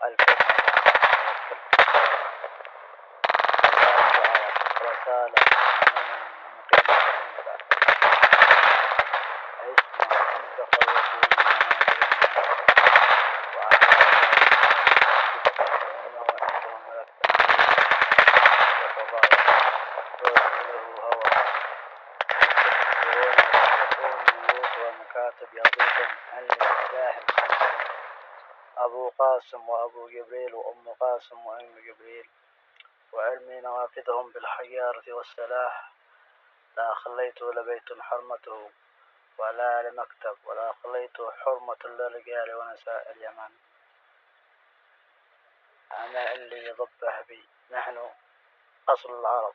الكلمة رسالة من مقيم اسمع متخوفين وإنه عندهم ملك ورسوله هوى يقولون اللوط والمكاتب يغضبكم عن الإله أبو قاسم وأبو جبريل وأم قاسم وأم جبريل وعلمي نوافذهم بالحجارة والسلاح لا خليت لبيت حرمته ولا لمكتب ولا خليت حرمة للرجال ونساء اليمن. أنا اللي يضبه بي نحن أصل العرب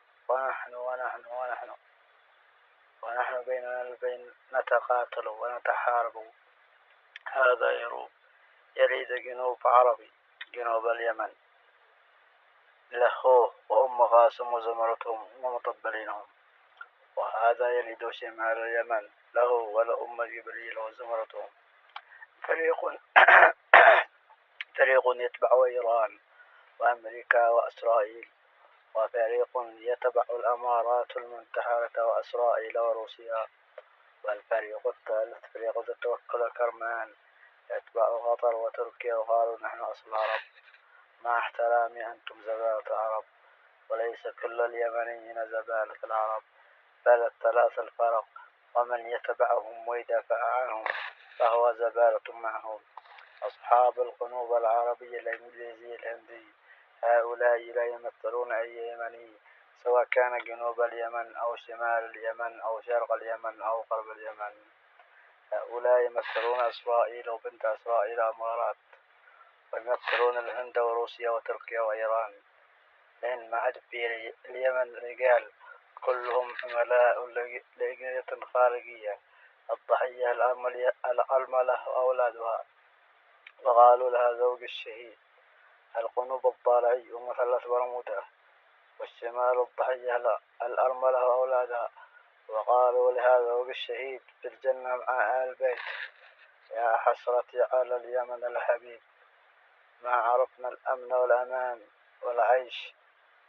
ونحن بيننا البين نتقاتل ونتحارب. هذا يريد جنوب عربي جنوب اليمن له وأم قاسم وزمرتهم ومطبلينهم، وهذا يريد شمال اليمن له ولأم جبريل وزمرتهم. فريق يتبع إيران وأمريكا وإسرائيل، وفريق يتبع الأمارات المنتحرة وإسرائيل وروسيا، والفريق الثالث فريق توكل كرمان يتبع قطر وتركيا، وقالوا نحن أصل العرب. مع احترامي أنتم زبالة العرب، وليس كل اليمنيين زبالة العرب، بل الثلاث الفرق، ومن يتبعهم ويدافع عنهم فهو زبالة معهم. أصحاب القنوب العربية الإنجليزي الهندي هؤلاء لا يمثلون أي يمني، سواء كان جنوب اليمن أو شمال اليمن أو شرق اليمن أو غرب اليمن. هؤلاء يمثلون إسرائيل وبنت إسرائيل أمارات، ويمثلون الهند وروسيا وتركيا وإيران، لأن ما عاد في اليمن رجال كلهم عملاء لأجنة خارجية. الضحية الأرملة وأولادها، وقالوا لها زوج الشهيد. القنوب الضالعي ومثلث برمودا، والشمال الضحية الأرملة وأولادها، وقالوا لها زوج الشهيد في الجنة مع آل بيت. يا حسرتي على اليمن الحبيب، ما عرفنا الأمن والأمان والعيش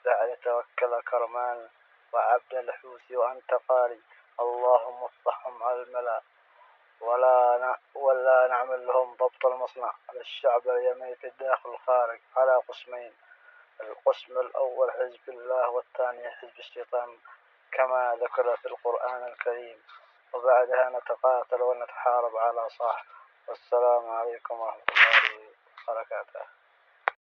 بعد توكل كرمان وعبد الحوثي وأنت قاري. اللهم افتحهم على الملا ولا نعمل لهم ضبط المصنع. للشعب اليمني في الداخل والخارج على قسمين، القسم الأول حزب الله والثاني حزب الشيطان كما ذكر في القرآن الكريم، وبعدها نتقاتل ونتحارب على صح. والسلام عليكم ورحمة الله وبركاته.